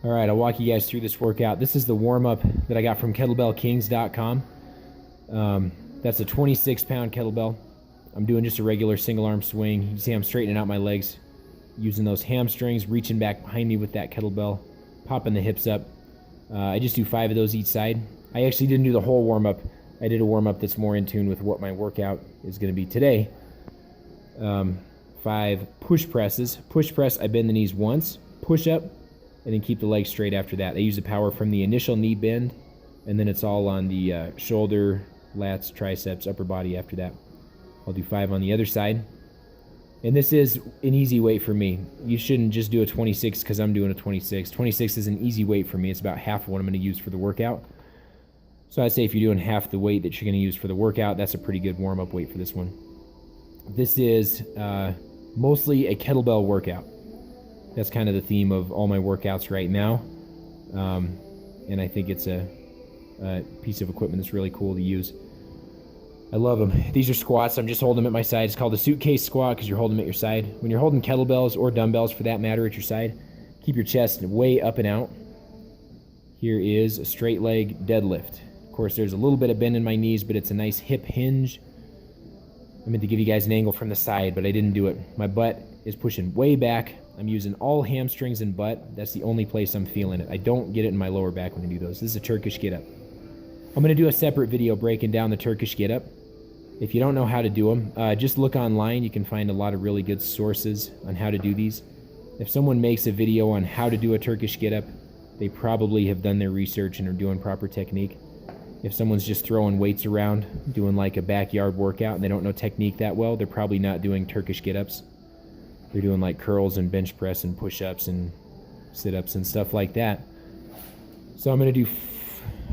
All right, I'll walk you guys through this workout. This is the warm-up that I got from KettlebellKings.com. That's a 26-pound kettlebell. I'm doing just a regular single-arm swing. You can see I'm straightening out my legs, using those hamstrings, reaching back behind me with that kettlebell, popping the hips up. I just do 5 of those each side. I actually didn't do the whole warm-up. I did a warm-up that's more in tune with what my workout is going to be today. 5 push presses. Push press, I bend the knees once, push up, and then keep the legs straight after that. I use the power from the initial knee bend, and then it's all on the shoulder, lats, triceps, upper body after that. I'll do 5 on the other side. And this is an easy weight for me. You shouldn't just do a 26 because I'm doing a 26. 26 is an easy weight for me. It's about half of what I'm going to use for the workout. So I'd say if you're doing half the weight that you're going to use for the workout, that's a pretty good warm-up weight for this one. This is mostly a kettlebell workout. That's kind of the theme of all my workouts right now. And I think it's a piece of equipment that's really cool to use. I love them. These are squats. I'm just holding them at my side. It's called a suitcase squat because you're holding them at your side. When you're holding kettlebells or dumbbells for that matter at your side, keep your chest way up and out. Here is a straight leg deadlift. Of course, there's a little bit of bend in my knees, but it's a nice hip hinge. I meant to give you guys an angle from the side, but I didn't do it. My butt is pushing way back. I'm using all hamstrings and butt. That's the only place I'm feeling it. I don't get it in my lower back when I do those. This is a Turkish get-up. I'm going to do a separate video breaking down the Turkish get-up. If you don't know how to do them, just look online. You can find a lot of really good sources on how to do these. If someone makes a video on how to do a Turkish get-up, they probably have done their research and are doing proper technique. If someone's just throwing weights around, doing like a backyard workout, and they don't know technique that well, they're probably not doing Turkish get-ups. They're doing like curls and bench press and push-ups and sit-ups and stuff like that. So I'm going to do,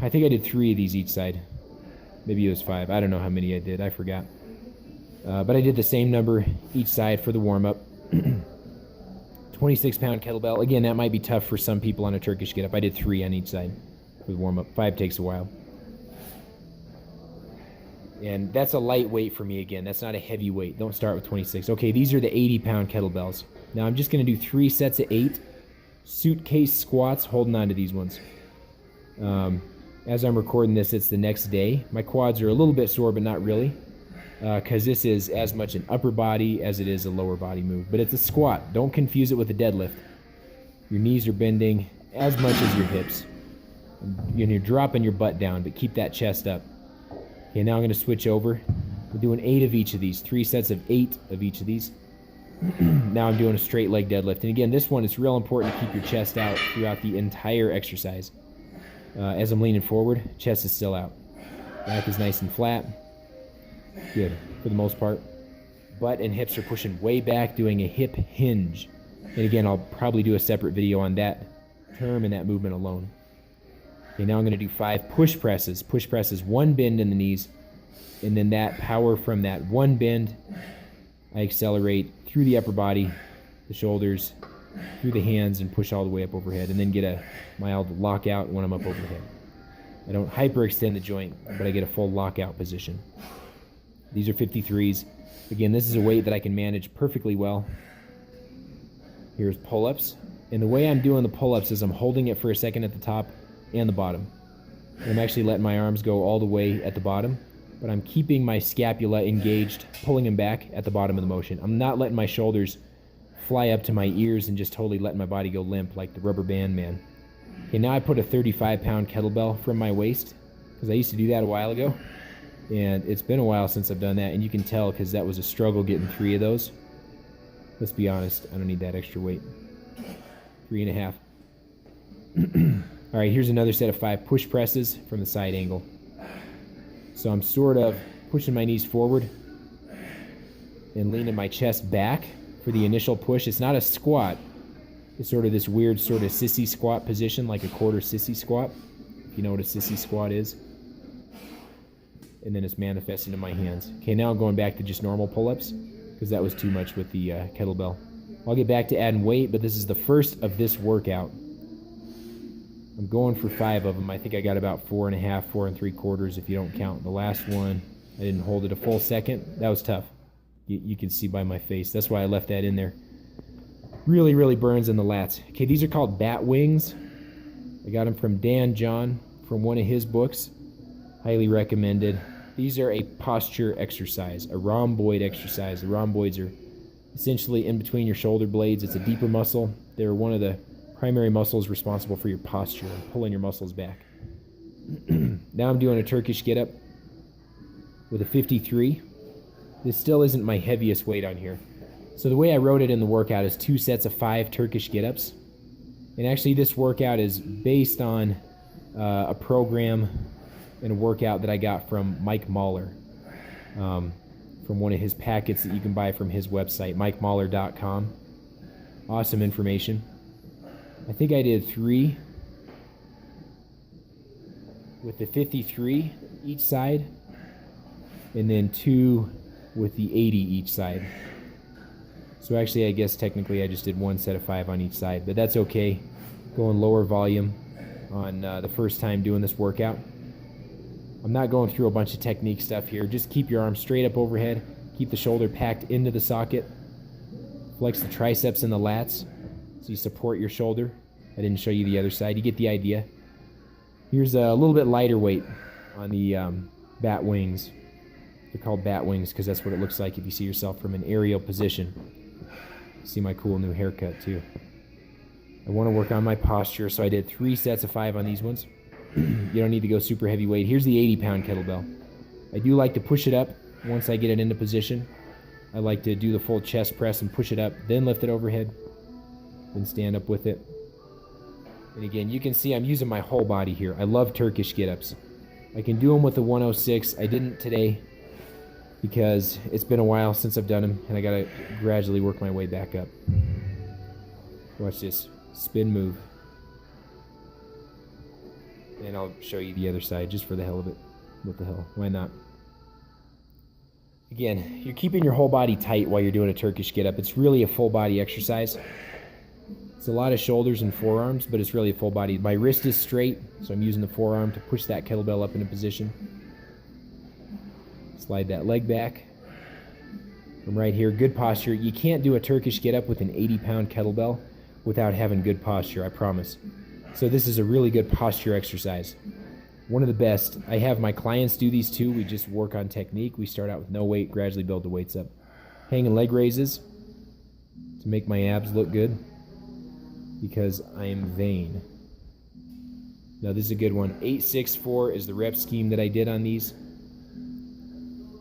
I think I did 3 of these each side. Maybe it was 5. I don't know how many I did. I forgot. But I did the same number each side for the warm-up. 26-pound kettlebell. Again, that might be tough for some people on a Turkish get-up. I did 3 on each side for the warm-up. 5 takes a while. And that's a light weight for me again. That's not a heavy weight. Don't start with 26. Okay, these are the 80-pound kettlebells. Now I'm just going to do 3 sets of 8 suitcase squats, holding on to these ones. As I'm recording this, it's the next day. My quads are a little bit sore, but not really, because this is as much an upper body as it is a lower body move. But it's a squat. Don't confuse it with a deadlift. Your knees are bending as much as your hips. And you're dropping your butt down, but keep that chest up. Okay, now I'm going to switch over. We're doing 8 of each of these, 3 sets of 8 of each of these. Now I'm doing a straight leg deadlift. And again, this one, it's real important to keep your chest out throughout the entire exercise. As I'm leaning forward, chest is still out. Back is nice and flat. Good, for the most part. Butt and hips are pushing way back, doing a hip hinge. And again, I'll probably do a separate video on that term and that movement alone. Okay, now I'm going to do 5 push presses. Push presses, 1 bend in the knees, and then that power from that 1 bend, I accelerate through the upper body, the shoulders, through the hands, and push all the way up overhead, and then get a mild lockout when I'm up overhead. I don't hyperextend the joint, but I get a full lockout position. These are 53s. Again, this is a weight that I can manage perfectly well. Here's pull-ups. And the way I'm doing the pull-ups is I'm holding it for a second at the top and the bottom. And I'm actually letting my arms go all the way at the bottom, but I'm keeping my scapula engaged, pulling them back at the bottom of the motion. I'm not letting my shoulders fly up to my ears and just totally letting my body go limp like the rubber band man. Okay, now I put a 35-pound kettlebell from my waist, because I used to do that a while ago, and it's been a while since I've done that, and you can tell because that was a struggle getting 3 of those. Let's be honest, I don't need that extra weight. 3.5. All right, here's another set of 5 push presses from the side angle. So I'm sort of pushing my knees forward and leaning my chest back for the initial push. It's not a squat. It's sort of this weird sort of sissy squat position, like a quarter sissy squat, if you know what a sissy squat is. And then it's manifesting in my hands. Okay, now I'm going back to just normal pull-ups, because that was too much with the kettlebell. I'll get back to adding weight, but this is the first of this workout. I'm going for 5 of them. I think I got about 4.5, 4 3/4 if you don't count the last one. I didn't hold it a full second. That was tough. You can see by my face. That's why I left that in there. Really, really burns in the lats. Okay, these are called bat wings. I got them from Dan John from one of his books. Highly recommended. These are a posture exercise, a rhomboid exercise. The rhomboids are essentially in between your shoulder blades. It's a deeper muscle. They're one of the primary muscles responsible for your posture and pulling your muscles back. Now I'm doing a Turkish get-up with a 53. This still isn't my heaviest weight on here. So the way I wrote it in the workout is 2 sets of 5 Turkish get-ups. And actually this workout is based on a program and a workout that I got from Mike Mahler, from one of his packets that you can buy from his website, mikemahler.com. Awesome information. I think I did 3 with the 53 each side, and then 2 with the 80 each side. So actually, I guess technically I just did 1 set of 5 on each side, but that's okay. Going lower volume on the first time doing this workout. I'm not going through a bunch of technique stuff here. Just keep your arms straight up overhead. Keep the shoulder packed into the socket. Flex the triceps and the lats so you support your shoulder. I didn't show you the other side. You get the idea. Here's a little bit lighter weight on the bat wings. They're called bat wings because that's what it looks like if you see yourself from an aerial position. See my cool new haircut too. I want to work on my posture, so I did 3 sets of 5 on these ones. You don't need to go super heavy weight. Here's the 80-pound kettlebell. I do like to push it up once I get it into position. I like to do the full chest press and push it up, then lift it overhead, then stand up with it. And again, you can see I'm using my whole body here. I love Turkish get-ups. I can do them with the 106. I didn't today because it's been a while since I've done them, and I got to gradually work my way back up. Watch this. Spin move. And I'll show you the other side just for the hell of it. What the hell? Why not? Again, you're keeping your whole body tight while you're doing a Turkish get-up. It's really a full body exercise. It's a lot of shoulders and forearms, but it's really a full body. My wrist is straight, so I'm using the forearm to push that kettlebell up into position. Slide that leg back. From right here, good posture. You can't do a Turkish get-up with an 80-pound kettlebell without having good posture, I promise. So this is a really good posture exercise. One of the best. I have my clients do these too. We just work on technique. We start out with no weight, gradually build the weights up. Hanging leg raises to make my abs look good because I am vain. Now this is a good one. 8-6-4 is the rep scheme that I did on these.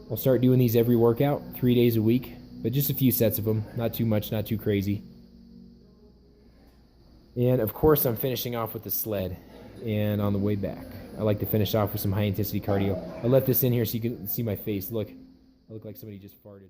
I'll start doing these every workout, 3 days a week, but just a few sets of them. Not too much, not too crazy. And of course I'm finishing off with the sled. And on the way back, I like to finish off with some high intensity cardio. I left this in here so you can see my face. Look, I look like somebody just farted.